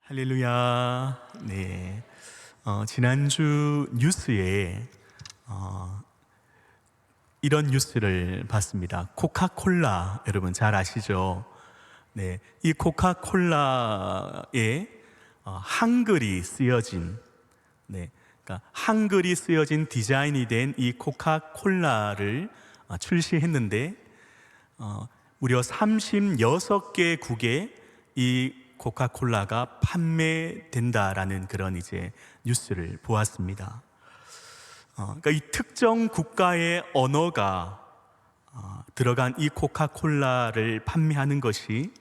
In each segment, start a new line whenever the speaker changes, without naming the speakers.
할렐루야. 네. 지난주 뉴스에 이런 뉴스를 봤습니다. 코카콜라, 여러분 잘 아시죠? 네. 이 코카콜라에 한글이 쓰여진, 그러니까 한글이 쓰여진 디자인이 된 이 코카콜라를 출시했는데 무려 36개국에 이 코카콜라가 판매된다라는 그런 이제 뉴스를 보았습니다. 그러니까 이 특정 국가의 언어가 들어간 이 코카콜라를 판매하는 것이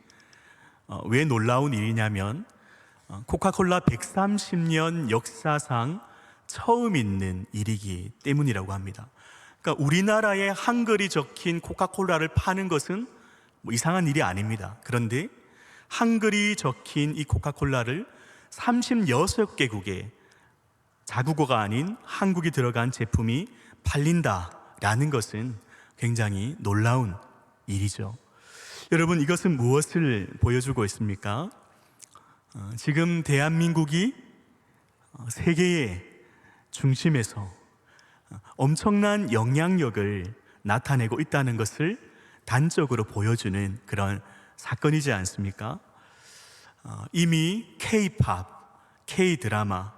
왜 놀라운 일이냐면 코카콜라 130년 역사상 처음 있는 일이기 때문이라고 합니다. 그러니까 우리나라에 한글이 적힌 코카콜라를 파는 것은 뭐 이상한 일이 아닙니다. 그런데 한글이 적힌 이 코카콜라를 36개국에 자국어가 아닌 한국이 들어간 제품이 팔린다라는 것은 굉장히 놀라운 일이죠. 여러분, 이것은 무엇을 보여주고 있습니까? 지금 대한민국이 세계의 중심에서 엄청난 영향력을 나타내고 있다는 것을 단적으로 보여주는 그런 사건이지 않습니까? 이미 K-팝, K-드라마,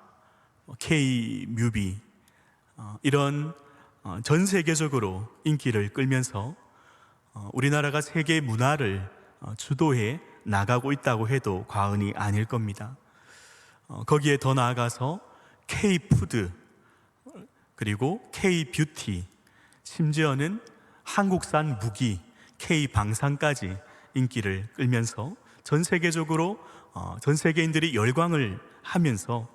K-뮤비 이런 전 세계적으로 인기를 끌면서 우리나라가 세계 문화를 주도해 나가고 있다고 해도 과언이 아닐 겁니다. 거기에 더 나아가서 K-푸드 그리고 K-뷰티, 심지어는 한국산 무기, K-방산까지 인기를 끌면서 전 세계적으로 전 세계인들이 열광을 하면서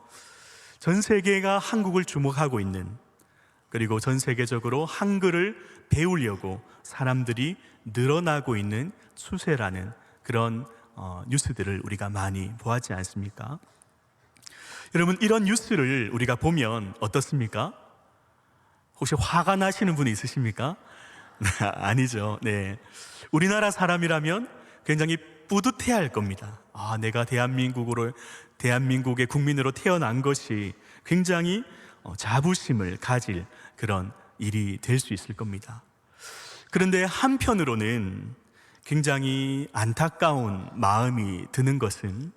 전 세계가 한국을 주목하고 있는, 그리고 전 세계적으로 한글을 배우려고 사람들이 늘어나고 있는 추세라는 그런 뉴스들을 우리가 많이 보았지 않습니까? 여러분, 이런 뉴스를 우리가 보면 어떻습니까? 혹시 화가 나시는 분이 있으십니까? 아니죠. 네. 우리나라 사람이라면 굉장히 뿌듯해할 겁니다. 내가 대한민국의 국민으로 태어난 것이 굉장히 자부심을 가질 그런 일이 될 수 있을 겁니다. 그런데 한편으로는 굉장히 안타까운 마음이 드는 것은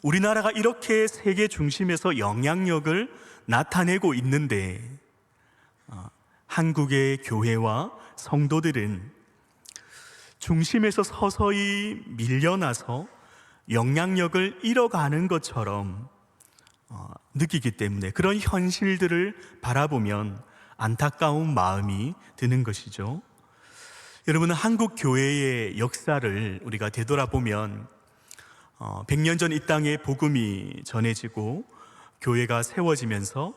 우리나라가 이렇게 세계 중심에서 영향력을 나타내고 있는데 한국의 교회와 성도들은 중심에서 서서히 밀려나서 영향력을 잃어가는 것처럼 느끼기 때문에 그런 현실들을 바라보면 안타까운 마음이 드는 것이죠. 여러분, 한국 교회의 역사를 우리가 되돌아보면 100년 전 이 땅에 복음이 전해지고 교회가 세워지면서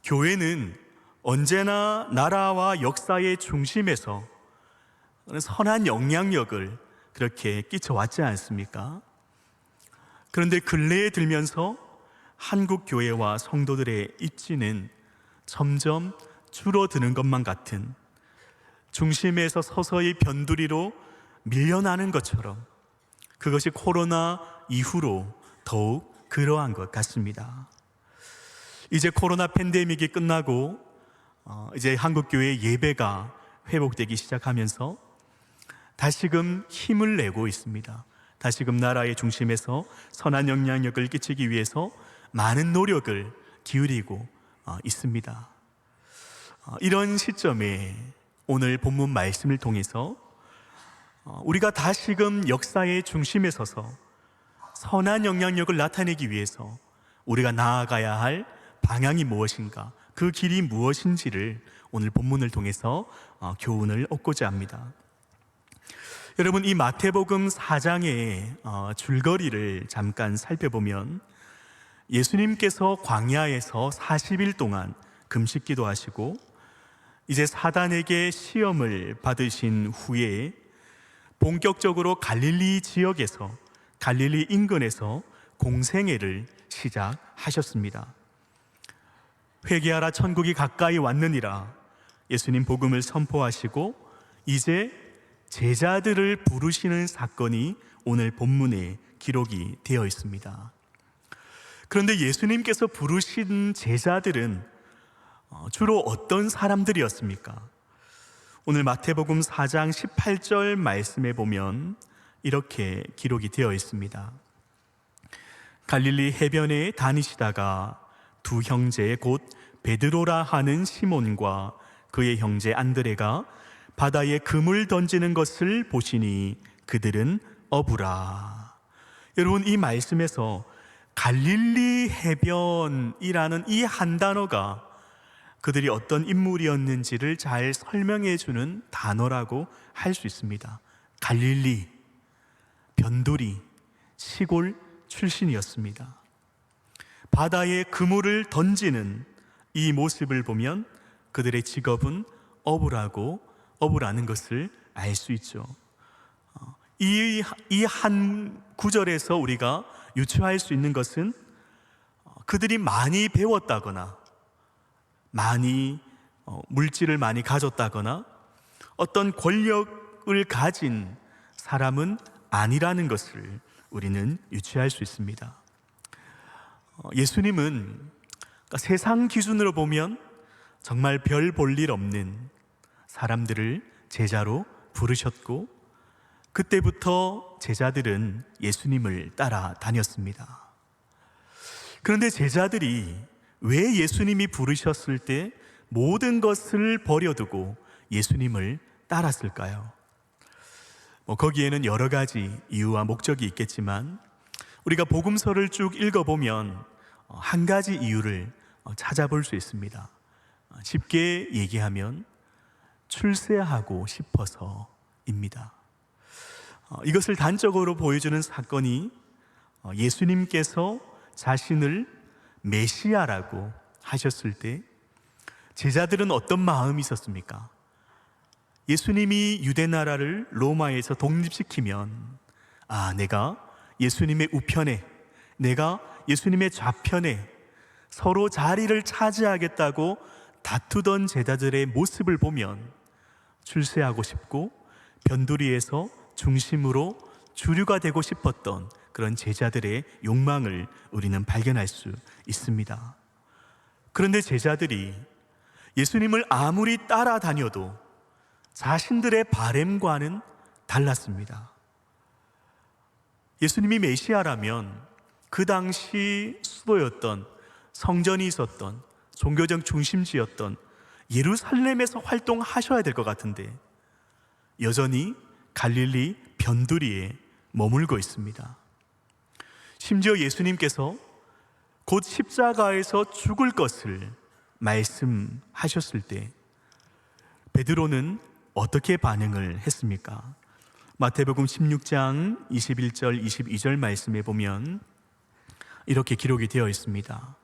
교회는 언제나 나라와 역사의 중심에서 선한 영향력을 그렇게 끼쳐왔지 않습니까? 그런데 근래에 들면서 한국 교회와 성도들의 입지는 점점 줄어드는 것만 같은, 중심에서 서서히 변두리로 밀려나는 것처럼, 그것이 코로나 이후로 더욱 그러한 것 같습니다. 이제 코로나 팬데믹이 끝나고 이제 한국교회 예배가 회복되기 시작하면서 다시금 힘을 내고 있습니다. 다시금 나라의 중심에서 선한 영향력을 끼치기 위해서 많은 노력을 기울이고 있습니다. 이런 시점에 오늘 본문 말씀을 통해서 우리가 다시금 역사의 중심에 서서 선한 영향력을 나타내기 위해서 우리가 나아가야 할 방향이 무엇인가, 그 길이 무엇인지를 오늘 본문을 통해서 교훈을 얻고자 합니다. 여러분, 이 마태복음 4장의 줄거리를 잠깐 살펴보면 예수님께서 광야에서 40일 동안 금식 기도하시고 이제 사단에게 시험을 받으신 후에 본격적으로 갈릴리 지역에서, 갈릴리 인근에서 공생애를 시작하셨습니다. 회개하라, 천국이 가까이 왔느니라 예수님 복음을 선포하시고 이제 제자들을 부르시는 사건이 오늘 본문에 기록이 되어 있습니다. 그런데 예수님께서 부르신 제자들은 주로 어떤 사람들이었습니까? 오늘 마태복음 4장 18절 말씀에 보면 이렇게 기록이 되어 있습니다. 갈릴리 해변에 다니시다가 두 형제 곧 베드로라 하는 시몬과 그의 형제 안드레가 바다에 금을 던지는 것을 보시니 그들은 어부라. 여러분, 이 말씀에서 갈릴리 해변이라는 이 한 단어가 그들이 어떤 인물이었는지를 잘 설명해 주는 단어라고 할 수 있습니다. 갈릴리, 변두리, 시골 출신이었습니다. 바다에 그물을 던지는 이 모습을 보면 그들의 직업은 어부라는 것을 알 수 있죠. 이 한 구절에서 우리가 유추할 수 있는 것은 그들이 많이 배웠다거나 많이 물질을 많이 가졌다거나 어떤 권력을 가진 사람은 아니라는 것을 우리는 유추할 수 있습니다. 예수님은 세상 기준으로 보면 정말 별 볼 일 없는 사람들을 제자로 부르셨고, 그때부터 제자들은 예수님을 따라다녔습니다. 그런데 제자들이 왜 예수님이 부르셨을 때 모든 것을 버려두고 예수님을 따랐을까요? 거기에는 여러 가지 이유와 목적이 있겠지만 우리가 복음서를 쭉 읽어보면 한 가지 이유를 찾아볼 수 있습니다. 쉽게 얘기하면 출세하고 싶어서입니다. 이것을 단적으로 보여주는 사건이 예수님께서 자신을 메시아라고 하셨을 때 제자들은 어떤 마음이 있었습니까? 예수님이 유대 나라를 로마에서 독립시키면 내가 예수님의 우편에, 내가 예수님의 좌편에 서로 자리를 차지하겠다고 다투던 제자들의 모습을 보면 출세하고 싶고 변두리에서 중심으로 주류가 되고 싶었던 그런 제자들의 욕망을 우리는 발견할 수 있습니다. 그런데 제자들이 예수님을 아무리 따라다녀도 자신들의 바램과는 달랐습니다. 예수님이 메시아라면 그 당시 수도였던, 성전이 있었던, 종교적 중심지였던 예루살렘에서 활동하셔야 될 것 같은데 여전히 갈릴리 변두리에 머물고 있습니다. 심지어 예수님께서 곧 십자가에서 죽을 것을 말씀하셨을 때 베드로는 어떻게 반응을 했습니까? 마태복음 16장 21절 22절 말씀에 보면 이렇게 기록이 되어 있습니다.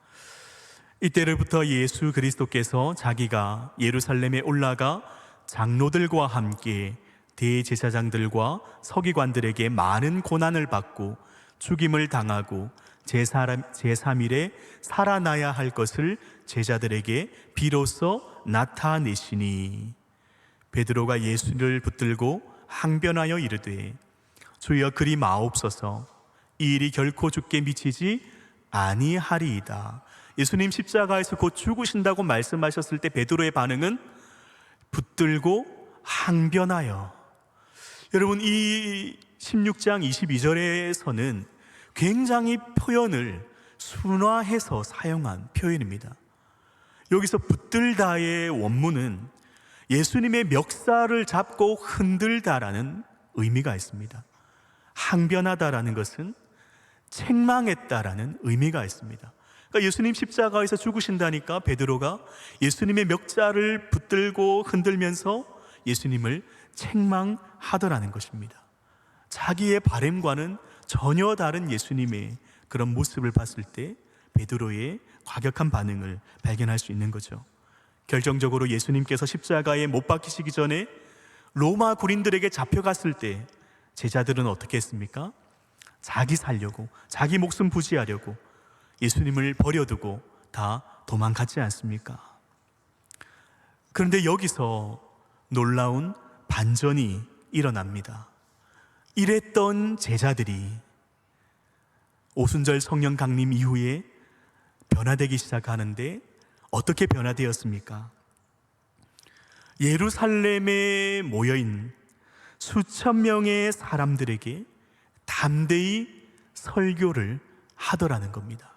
이때로부터 예수 그리스도께서 자기가 예루살렘에 올라가 장로들과 함께 대제사장들과 서기관들에게 많은 고난을 받고 죽임을 당하고 제3일에 살아나야 할 것을 제자들에게 비로소 나타내시니 베드로가 예수를 붙들고 항변하여 이르되 주여 그리 마옵소서, 이 일이 결코 죽게 미치지 아니하리이다. 예수님 십자가에서 곧 죽으신다고 말씀하셨을 때 베드로의 반응은 붙들고 항변하여. 여러분, 이 16장 22절에서는 굉장히 표현을 순화해서 사용한 표현입니다. 여기서 붙들다의 원문은 예수님의 멱살을 잡고 흔들다라는 의미가 있습니다. 항변하다라는 것은 책망했다라는 의미가 있습니다. 그러니까 예수님 십자가에서 죽으신다니까 베드로가 예수님의 멱살을 붙들고 흔들면서 예수님을 책망하더라는 것입니다. 자기의 바램과는 전혀 다른 예수님의 그런 모습을 봤을 때 베드로의 과격한 반응을 발견할 수 있는 거죠. 결정적으로 예수님께서 십자가에 못 박히시기 전에 로마 군인들에게 잡혀갔을 때 제자들은 어떻게 했습니까? 자기 살려고, 자기 목숨 부지하려고 예수님을 버려두고 다 도망갔지 않습니까? 그런데 여기서 놀라운 반전이 일어납니다. 이랬던 제자들이 오순절 성령 강림 이후에 변화되기 시작하는데 어떻게 변화되었습니까? 예루살렘에 모여있는 수천 명의 사람들에게 담대히 설교를 하더라는 겁니다.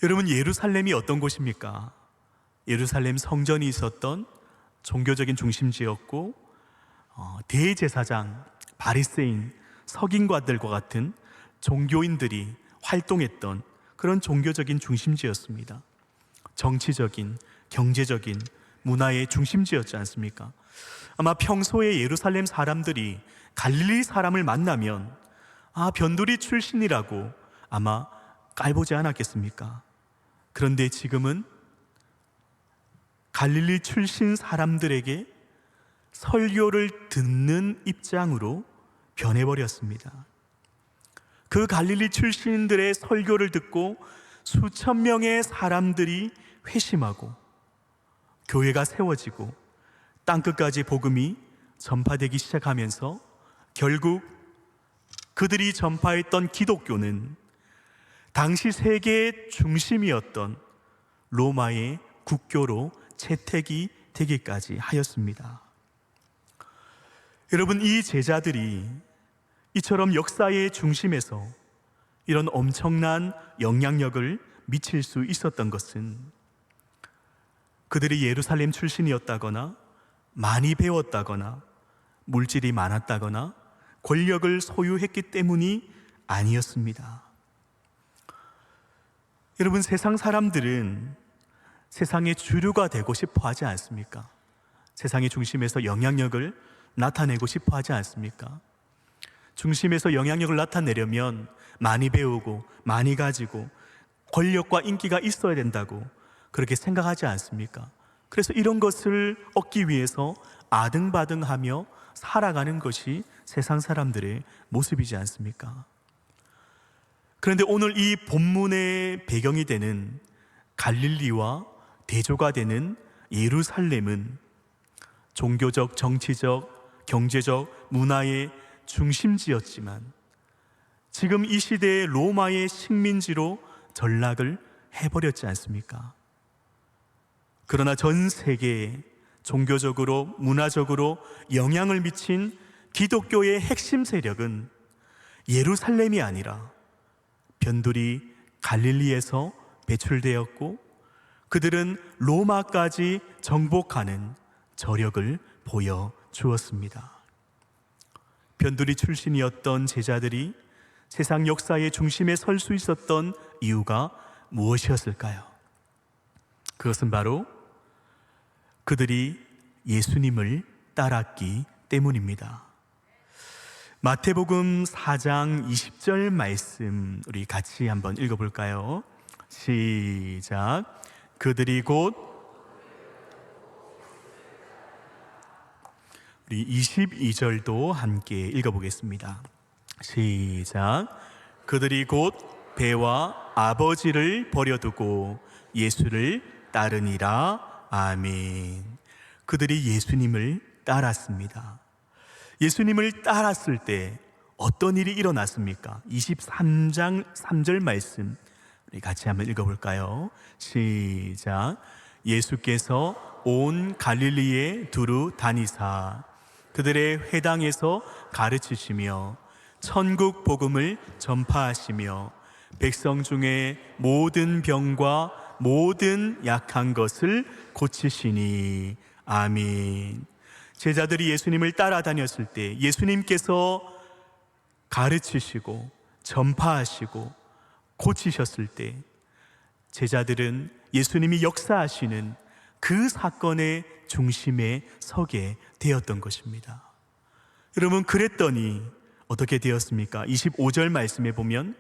여러분, 예루살렘이 어떤 곳입니까? 예루살렘 성전이 있었던 종교적인 중심지였고, 대제사장, 바리새인, 서긴관들과 같은 종교인들이 활동했던 그런 종교적인 중심지였습니다. 정치적인, 경제적인, 문화의 중심지였지 않습니까? 아마 평소에 예루살렘 사람들이 갈릴리 사람을 만나면 변두리 출신이라고 아마 깔보지 않았겠습니까? 그런데 지금은 갈릴리 출신 사람들에게 설교를 듣는 입장으로 변해버렸습니다. 그 갈릴리 출신들의 설교를 듣고 수천 명의 사람들이 회심하고 교회가 세워지고 땅끝까지 복음이 전파되기 시작하면서 결국 그들이 전파했던 기독교는 당시 세계의 중심이었던 로마의 국교로 채택이 되기까지 하였습니다. 여러분, 이 제자들이 이처럼 역사의 중심에서 이런 엄청난 영향력을 미칠 수 있었던 것은 그들이 예루살렘 출신이었다거나 많이 배웠다거나 물질이 많았다거나 권력을 소유했기 때문이 아니었습니다. 여러분, 세상 사람들은 세상의 주류가 되고 싶어 하지 않습니까? 세상의 중심에서 영향력을 나타내고 싶어 하지 않습니까? 중심에서 영향력을 나타내려면 많이 배우고 많이 가지고 권력과 인기가 있어야 된다고 그렇게 생각하지 않습니까? 그래서 이런 것을 얻기 위해서 아등바등하며 살아가는 것이 세상 사람들의 모습이지 않습니까? 그런데 오늘 이 본문의 배경이 되는 갈릴리와 대조가 되는 예루살렘은 종교적, 정치적, 경제적, 문화의 중심지였지만 지금 이 시대의 로마의 식민지로 전락을 해버렸지 않습니까? 그러나 전 세계에 종교적으로, 문화적으로 영향을 미친 기독교의 핵심 세력은 예루살렘이 아니라 변두리 갈릴리에서 배출되었고 그들은 로마까지 정복하는 저력을 보여주었습니다. 변두리 출신이었던 제자들이 세상 역사의 중심에 설 수 있었던 이유가 무엇이었을까요? 그것은 바로 그들이 예수님을 따랐기 때문입니다. 마태복음 4장 20절 말씀 우리 같이 한번 읽어볼까요? 시작. 그들이 곧 우리 22절도 함께 읽어보겠습니다. 시작. 그들이 곧 배와 아버지를 버려두고 예수를 따르니라. 아멘. 그들이 예수님을 따랐습니다. 예수님을 따랐을 때 어떤 일이 일어났습니까? 23장 3절 말씀 우리 같이 한번 읽어볼까요? 시작. 예수께서 온 갈릴리에 두루 다니사 그들의 회당에서 가르치시며 천국 복음을 전파하시며 백성 중에 모든 병과 모든 약한 것을 고치시니. 아멘. 제자들이 예수님을 따라다녔을 때 예수님께서 가르치시고 전파하시고 고치셨을 때 제자들은 예수님이 역사하시는 그 사건의 중심에 서게 되었던 것입니다. 여러분, 그랬더니 어떻게 되었습니까? 25절 말씀에 보면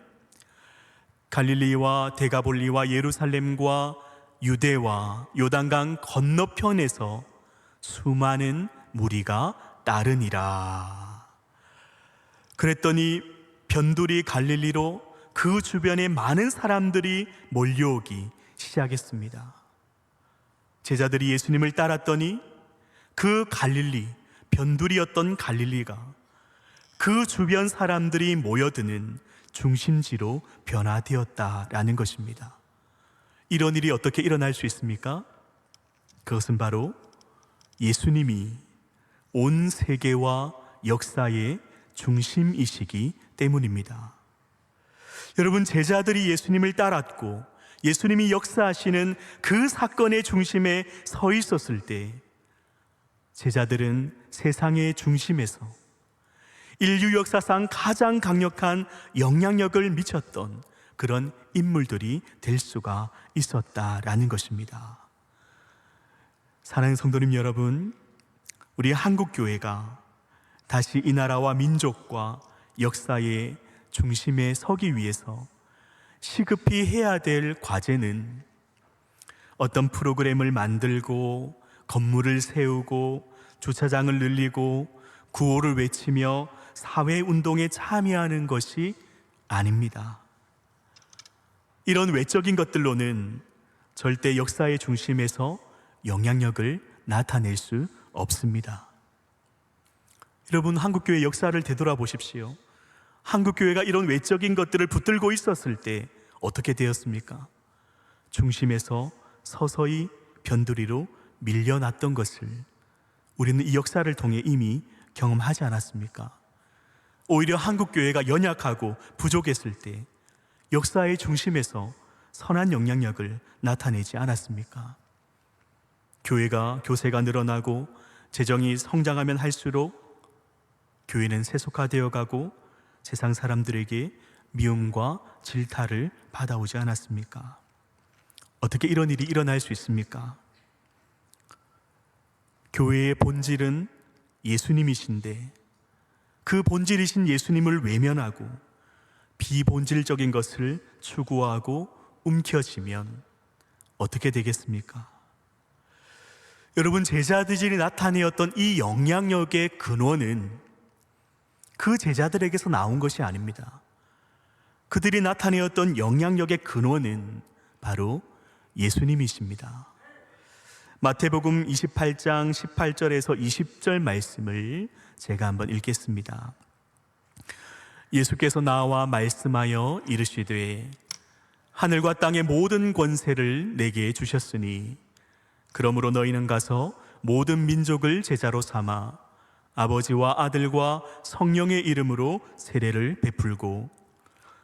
갈릴리와 데가볼리와 예루살렘과 유대와 요단강 건너편에서 수많은 무리가 따르니라. 그랬더니 변두리 갈릴리로 그 주변에 많은 사람들이 몰려오기 시작했습니다. 제자들이 예수님을 따랐더니 그 갈릴리, 변두리였던 갈릴리가 그 주변 사람들이 모여드는 중심지로 변화되었다라는 것입니다. 이런 일이 어떻게 일어날 수 있습니까? 그것은 바로 예수님이 온 세계와 역사의 중심이시기 때문입니다. 여러분, 제자들이 예수님을 따랐고 예수님이 역사하시는 그 사건의 중심에 서 있었을 때 제자들은 세상의 중심에서 인류 역사상 가장 강력한 영향력을 미쳤던 그런 인물들이 될 수가 있었다라는 것입니다. 사랑하는 성도님 여러분, 우리 한국교회가 다시 이 나라와 민족과 역사의 중심에 서기 위해서 시급히 해야 될 과제는 어떤 프로그램을 만들고 건물을 세우고 주차장을 늘리고 구호를 외치며 사회운동에 참여하는 것이 아닙니다. 이런 외적인 것들로는 절대 역사의 중심에서 영향력을 나타낼 수 없습니다. 여러분, 한국교회 역사를 되돌아보십시오. 한국교회가 이런 외적인 것들을 붙들고 있었을 때 어떻게 되었습니까? 중심에서 서서히 변두리로 밀려났던 것을 우리는 이 역사를 통해 이미 경험하지 않았습니까? 오히려 한국교회가 연약하고 부족했을 때 역사의 중심에서 선한 영향력을 나타내지 않았습니까? 교세가 늘어나고 재정이 성장하면 할수록 교회는 세속화되어 가고 세상 사람들에게 미움과 질타를 받아오지 않았습니까? 어떻게 이런 일이 일어날 수 있습니까? 교회의 본질은 예수님이신데 그 본질이신 예수님을 외면하고 비본질적인 것을 추구하고 움켜쥐면 어떻게 되겠습니까? 여러분, 제자들이 나타내었던 이 영향력의 근원은 그 제자들에게서 나온 것이 아닙니다. 그들이 나타내었던 영향력의 근원은 바로 예수님이십니다. 마태복음 28장 18절에서 20절 말씀을 제가 한번 읽겠습니다. 예수께서 나와 말씀하여 이르시되 하늘과 땅의 모든 권세를 내게 주셨으니 그러므로 너희는 가서 모든 민족을 제자로 삼아 아버지와 아들과 성령의 이름으로 세례를 베풀고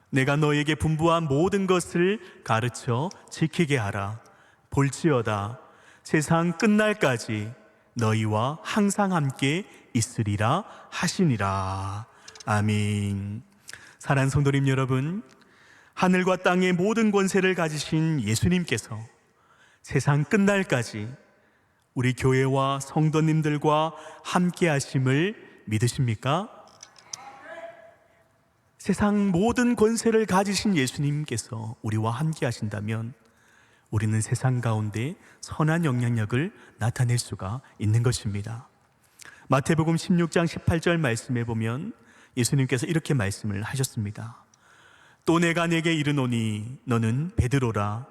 내가 너에게 분부한 모든 것을 가르쳐 지키게 하라. 볼지어다 세상 끝날까지 너희와 항상 함께 있으리라 하시니라. 아멘. 사랑하는 성도님 여러분, 하늘과 땅의 모든 권세를 가지신 예수님께서 세상 끝날까지 우리 교회와 성도님들과 함께 하심을 믿으십니까? 세상 모든 권세를 가지신 예수님께서 우리와 함께 하신다면 우리는 세상 가운데 선한 영향력을 나타낼 수가 있는 것입니다. 마태복음 16장 18절 말씀에 보면 예수님께서 이렇게 말씀을 하셨습니다. 또 내가 내게 이르노니 너는 베드로라.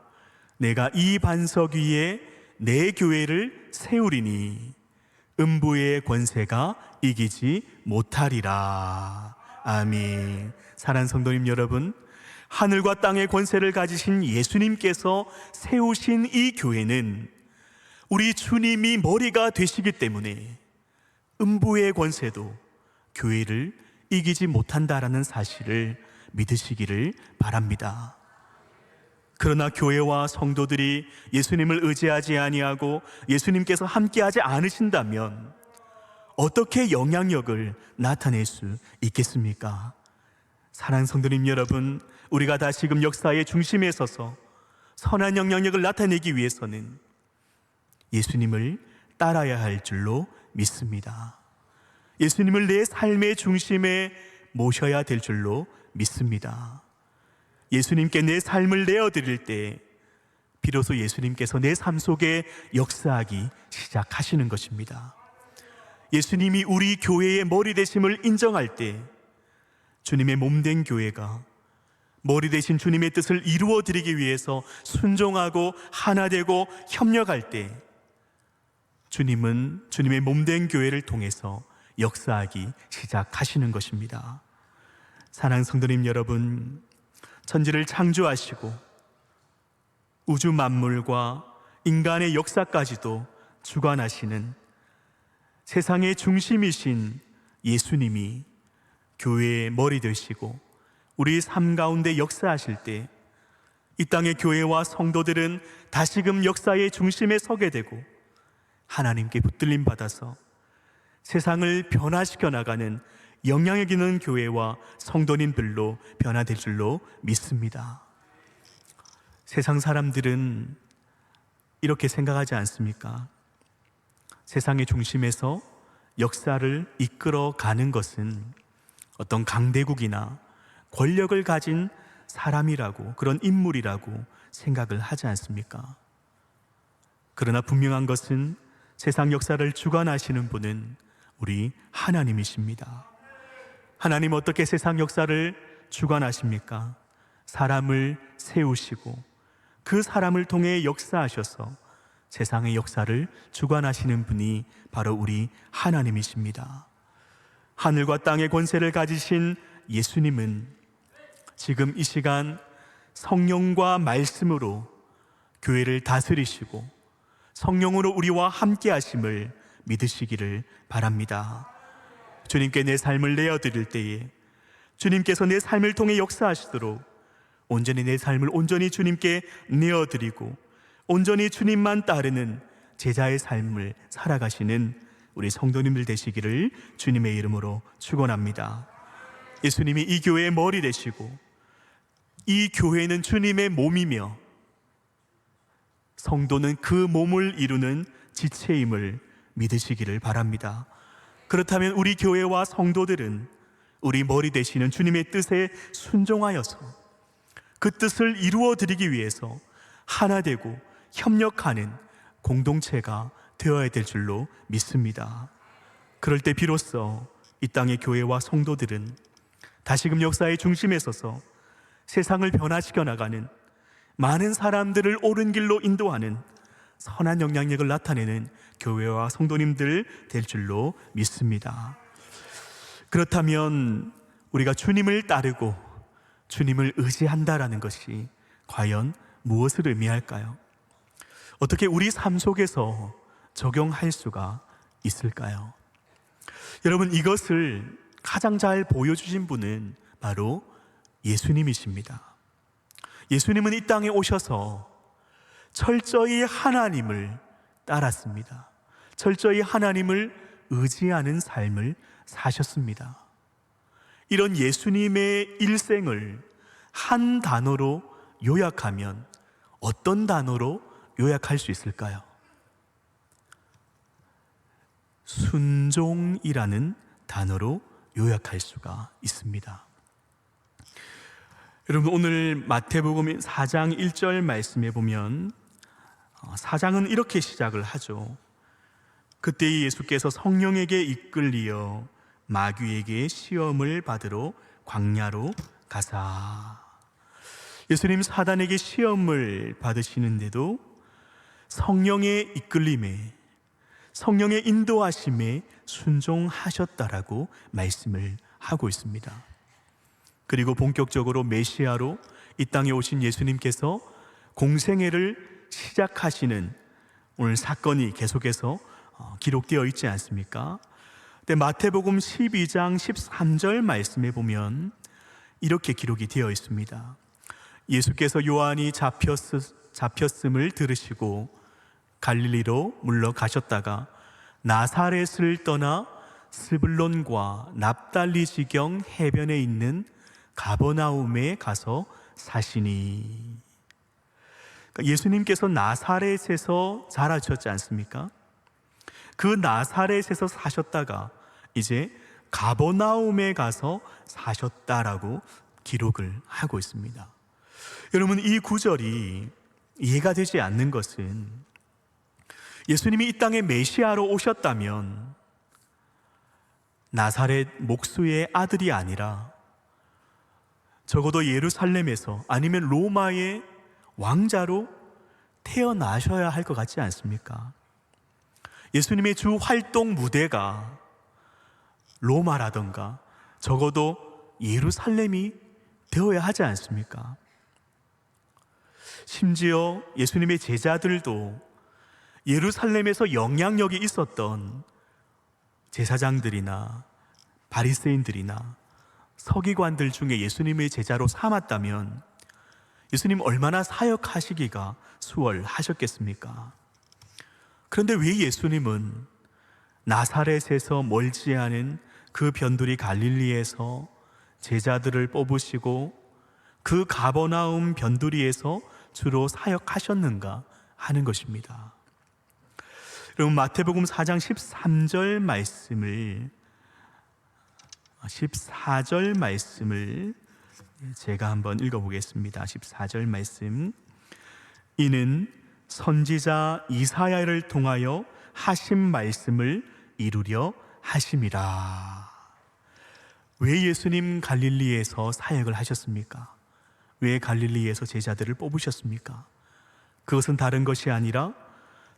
내가 이 반석 위에 내 교회를 세우리니 음부의 권세가 이기지 못하리라. 아멘. 사랑하는 성도님 여러분, 하늘과 땅의 권세를 가지신 예수님께서 세우신 이 교회는 우리 주님이 머리가 되시기 때문에 음부의 권세도 교회를 이기지 못한다라는 사실을 믿으시기를 바랍니다. 그러나 교회와 성도들이 예수님을 의지하지 아니하고 예수님께서 함께하지 않으신다면 어떻게 영향력을 나타낼 수 있겠습니까? 사랑하는 성도님 여러분, 우리가 다시금 역사의 중심에 서서 선한 영향력을 나타내기 위해서는 예수님을 따라야 할 줄로 믿습니다. 예수님을 내 삶의 중심에 모셔야 될 줄로 믿습니다. 예수님께 내 삶을 내어드릴 때 비로소 예수님께서 내 삶 속에 역사하기 시작하시는 것입니다. 예수님이 우리 교회의 머리 되심을 인정할 때 주님의 몸된 교회가 머리 되신 주님의 뜻을 이루어드리기 위해서 순종하고 하나 되고 협력할 때 주님은 주님의 몸된 교회를 통해서 역사하기 시작하시는 것입니다. 사랑하는 성도님 여러분, 천지를 창조하시고 우주 만물과 인간의 역사까지도 주관하시는 세상의 중심이신 예수님이 교회의 머리 되시고 우리 삶 가운데 역사하실 때 이 땅의 교회와 성도들은 다시금 역사의 중심에 서게 되고 하나님께 붙들림 받아서 세상을 변화시켜 나가는 영향력 있는 교회와 성도님들로 변화될 줄로 믿습니다. 세상 사람들은 이렇게 생각하지 않습니까? 세상의 중심에서 역사를 이끌어 가는 것은 어떤 강대국이나 권력을 가진 사람이라고, 그런 인물이라고 생각을 하지 않습니까? 그러나 분명한 것은 세상 역사를 주관하시는 분은 우리 하나님이십니다. 하나님 어떻게 세상 역사를 주관하십니까? 사람을 세우시고 그 사람을 통해 역사하셔서 세상의 역사를 주관하시는 분이 바로 우리 하나님이십니다. 하늘과 땅의 권세를 가지신 예수님은 지금 이 시간 성령과 말씀으로 교회를 다스리시고 성령으로 우리와 함께 하심을 믿으시기를 바랍니다. 주님께 내 삶을 내어드릴 때에 주님께서 내 삶을 통해 역사하시도록 온전히 내 삶을 온전히 주님께 내어드리고 온전히 주님만 따르는 제자의 삶을 살아가시는 우리 성도님들 되시기를 주님의 이름으로 축원합니다. 예수님이 이 교회의 머리 되시고 이 교회는 주님의 몸이며 성도는 그 몸을 이루는 지체임을 믿으시기를 바랍니다. 그렇다면 우리 교회와 성도들은 우리 머리 되시는 주님의 뜻에 순종하여서 그 뜻을 이루어 드리기 위해서 하나 되고 협력하는 공동체가 되어야 될 줄로 믿습니다. 그럴 때 비로소 이 땅의 교회와 성도들은 다시금 역사의 중심에 서서 세상을 변화시켜 나가는, 많은 사람들을 옳은 길로 인도하는 선한 영향력을 나타내는 교회와 성도님들 될 줄로 믿습니다. 그렇다면 우리가 주님을 따르고 주님을 의지한다라는 것이 과연 무엇을 의미할까요? 어떻게 우리 삶 속에서 적용할 수가 있을까요? 여러분, 이것을 가장 잘 보여주신 분은 바로 예수님이십니다. 예수님은 이 땅에 오셔서 철저히 하나님을 따랐습니다. 철저히 하나님을 의지하는 삶을 사셨습니다. 이런 예수님의 일생을 한 단어로 요약하면 어떤 단어로 요약할 수 있을까요? 순종이라는 단어로 요약할 수가 있습니다. 여러분, 오늘 마태복음 4장 1절 말씀에 보면 4장은 이렇게 시작을 하죠. 그때 예수께서 성령에게 이끌리어 마귀에게 시험을 받으러 광야로 가사. 예수님 사단에게 시험을 받으시는데도 성령의 이끌림에, 성령의 인도하심에 순종하셨다라고 말씀을 하고 있습니다. 그리고 본격적으로 메시아로 이 땅에 오신 예수님께서 공생애를 시작하시는 오늘 사건이 계속해서 기록되어 있지 않습니까? 근데 마태복음 12장 13절 말씀에 보면 이렇게 기록이 되어 있습니다. 예수께서 요한이 잡혔음을 들으시고 갈릴리로 물러가셨다가 나사렛을 떠나 스불론과 납달리 지경 해변에 있는 가버나움에 가서 사시니. 그러니까 예수님께서 나사렛에서 자라셨지 않습니까? 그 나사렛에서 사셨다가 이제 가버나움에 가서 사셨다라고 기록을 하고 있습니다. 여러분, 이 구절이 이해가 되지 않는 것은 예수님이 이 땅에 메시아로 오셨다면 나사렛 목수의 아들이 아니라 적어도 예루살렘에서 아니면 로마의 왕자로 태어나셔야 할 것 같지 않습니까? 예수님의 주 활동 무대가 로마라던가 적어도 예루살렘이 되어야 하지 않습니까? 심지어 예수님의 제자들도 예루살렘에서 영향력이 있었던 제사장들이나 바리새인들이나 서기관들 중에 예수님의 제자로 삼았다면 예수님 얼마나 사역하시기가 수월하셨겠습니까? 그런데 왜 예수님은 나사렛에서 멀지 않은 그 변두리 갈릴리에서 제자들을 뽑으시고 그 가버나움 변두리에서 주로 사역하셨는가 하는 것입니다. 여러분, 마태복음 4장 14절 말씀을 제가 한번 읽어보겠습니다. 14절 말씀. 이는 선지자 이사야를 통하여 하신 말씀을 이루려 하심이라. 왜 예수님 갈릴리에서 사역을 하셨습니까? 왜 갈릴리에서 제자들을 뽑으셨습니까? 그것은 다른 것이 아니라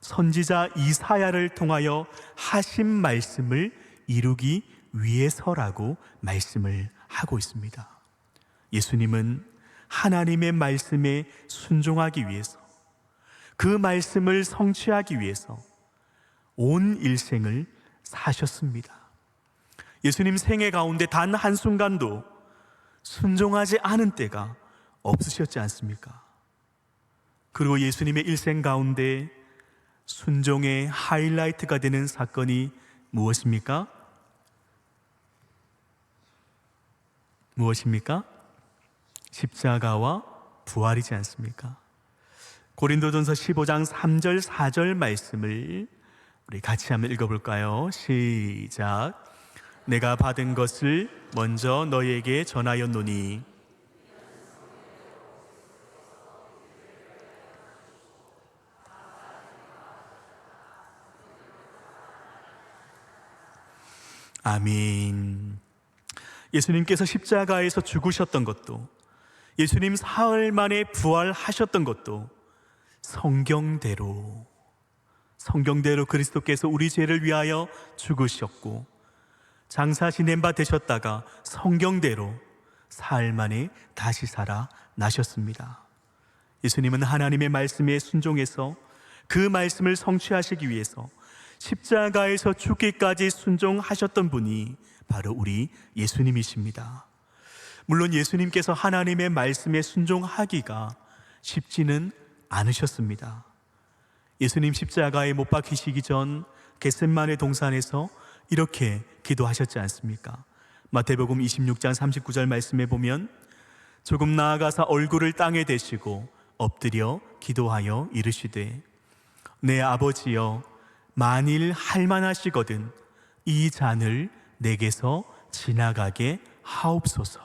선지자 이사야를 통하여 하신 말씀을 이루기 위해서라고 말씀을 하고 있습니다. 예수님은 하나님의 말씀에 순종하기 위해서, 그 말씀을 성취하기 위해서 온 일생을 사셨습니다. 예수님 생애 가운데 단 한순간도 순종하지 않은 때가 없으셨지 않습니까? 그리고 예수님의 일생 가운데 순종의 하이라이트가 되는 사건이 무엇입니까? 십자가와 부활이지 않습니까? 고린도전서 15장 3절 4절 말씀을 우리 같이 한번 읽어볼까요? 시작. 내가 받은 것을 먼저 너희에게 전하였노니 아멘. 예수님께서 십자가에서 죽으셨던 것도, 예수님 사흘 만에 부활하셨던 것도 성경대로 그리스도께서 우리 죄를 위하여 죽으셨고 장사 지낸 바 되셨다가 성경대로 사흘 만에 다시 살아나셨습니다. 예수님은 하나님의 말씀에 순종해서 그 말씀을 성취하시기 위해서 십자가에서 죽기까지 순종하셨던 분이 바로 우리 예수님이십니다. 물론 예수님께서 하나님의 말씀에 순종하기가 쉽지는 않으셨습니다. 예수님 십자가에 못 박히시기 전 겟셋마네 동산에서 이렇게 기도하셨지 않습니까? 마태복음 26장 39절 말씀에 보면 조금 나아가사 얼굴을 땅에 대시고 엎드려 기도하여 이르시되 내 아버지여 만일 할만하시거든 이 잔을 내게서 지나가게 하옵소서.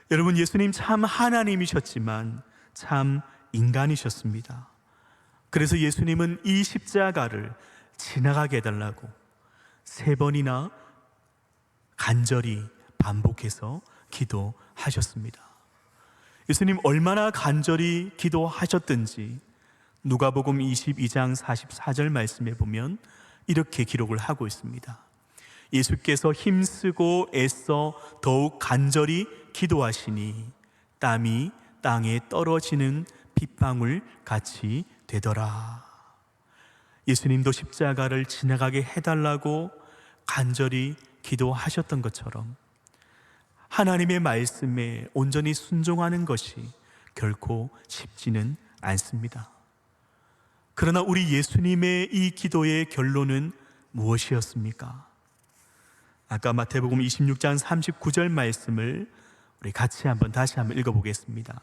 여러분, 예수님 참 하나님이셨지만 참 인간이셨습니다. 그래서 예수님은 이 십자가를 지나가게 해달라고 3번이나 간절히 반복해서 기도하셨습니다. 예수님 얼마나 간절히 기도하셨든지 누가복음 22장 44절 말씀에 보면 이렇게 기록을 하고 있습니다. 예수께서 힘쓰고 애써 더욱 간절히 기도하시니 땀이 땅에 떨어지는 빗방울 같이 되더라. 예수님도 십자가를 지나가게 해달라고 간절히 기도하셨던 것처럼 하나님의 말씀에 온전히 순종하는 것이 결코 쉽지는 않습니다. 그러나 우리 예수님의 이 기도의 결론은 무엇이었습니까? 아까 마태복음 26장 39절 말씀을 우리 같이 다시 한번 읽어보겠습니다.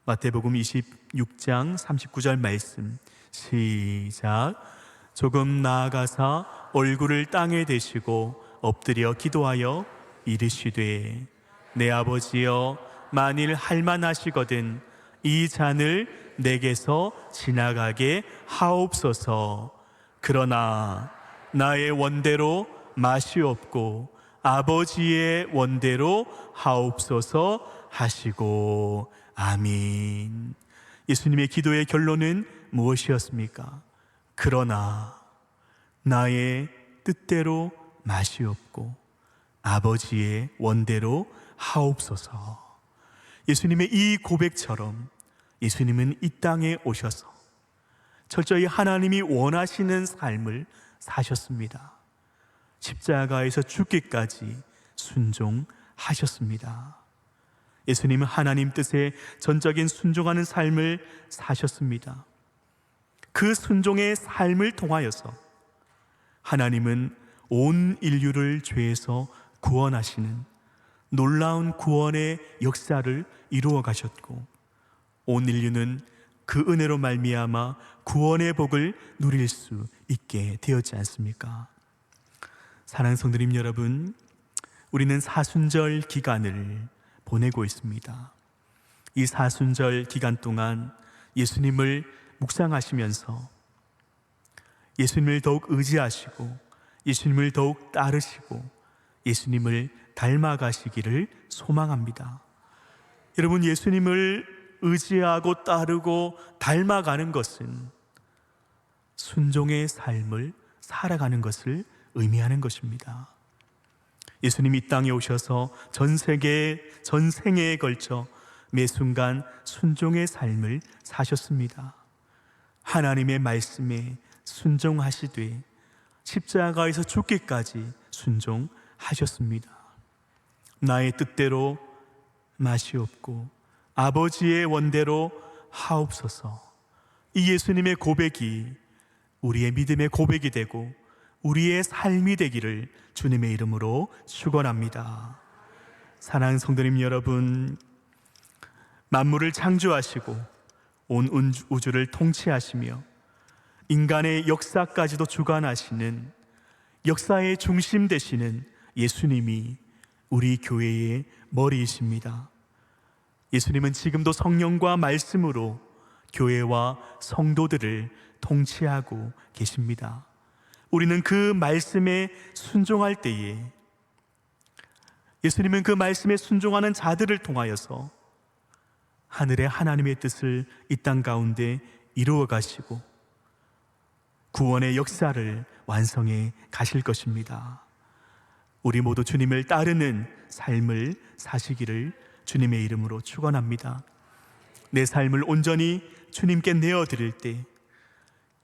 마태복음 26장 39절 말씀 시작. 조금 나아가사 얼굴을 땅에 대시고 엎드려 기도하여 이르시되 내 아버지여 만일 할만하시거든 이 잔을 내게서 지나가게 하옵소서. 그러나 나의 원대로 마시옵고 아버지의 원대로 하옵소서 하시고 아멘. 예수님의 기도의 결론은 무엇이었습니까? 그러나 나의 뜻대로 맛이 없고 아버지의 원대로 하옵소서. 예수님의 이 고백처럼 예수님은 이 땅에 오셔서 철저히 하나님이 원하시는 삶을 사셨습니다. 십자가에서 죽기까지 순종하셨습니다. 예수님은 하나님 뜻에 전적인 순종하는 삶을 사셨습니다. 그 순종의 삶을 통하여서 하나님은 온 인류를 죄에서 구원하시는 놀라운 구원의 역사를 이루어 가셨고, 온 인류는 그 은혜로 말미암아 구원의 복을 누릴 수 있게 되었지 않습니까? 사랑하는 성도님 여러분, 우리는 사순절 기간을 보내고 있습니다. 이 사순절 기간 동안 예수님을 묵상하시면서 예수님을 더욱 의지하시고 예수님을 더욱 따르시고 예수님을 닮아가시기를 소망합니다. 여러분, 예수님을 의지하고 따르고 닮아가는 것은 순종의 삶을 살아가는 것을 의미하는 것입니다. 예수님이 이 땅에 오셔서 전 생애에 걸쳐 매 순간 순종의 삶을 사셨습니다. 하나님의 말씀에 순종하시되 십자가에서 죽기까지 순종하셨습니다. 나의 뜻대로 맛이 없고 아버지의 원대로 하옵소서. 이 예수님의 고백이 우리의 믿음의 고백이 되고 우리의 삶이 되기를 주님의 이름으로 축원합니다. 사랑하는 성도님 여러분, 만물을 창조하시고 온 우주를 통치하시며 인간의 역사까지도 주관하시는 역사의 중심 되시는 예수님이 우리 교회의 머리이십니다. 예수님은 지금도 성령과 말씀으로 교회와 성도들을 통치하고 계십니다. 우리는 그 말씀에 순종할 때에 예수님은 그 말씀에 순종하는 자들을 통하여서 하늘의 하나님의 뜻을 이 땅 가운데 이루어 가시고 구원의 역사를 완성해 가실 것입니다. 우리 모두 주님을 따르는 삶을 사시기를 주님의 이름으로 축원합니다. 내 삶을 온전히 주님께 내어드릴 때,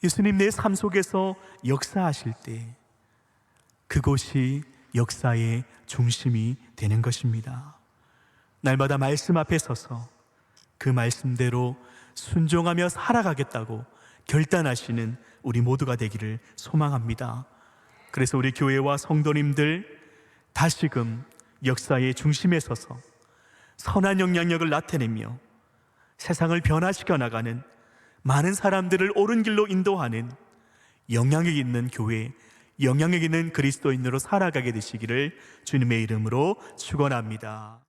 예수님 내 삶 속에서 역사하실 때 그곳이 역사의 중심이 되는 것입니다. 날마다 말씀 앞에 서서 그 말씀대로 순종하며 살아가겠다고 결단하시는 우리 모두가 되기를 소망합니다. 그래서 우리 교회와 성도님들 다시금 역사의 중심에 서서 선한 영향력을 나타내며 세상을 변화시켜 나가는 많은 사람들을 옳은 길로 인도하는 영향력 있는 교회, 영향력 있는 그리스도인으로 살아가게 되시기를 주님의 이름으로 축원합니다.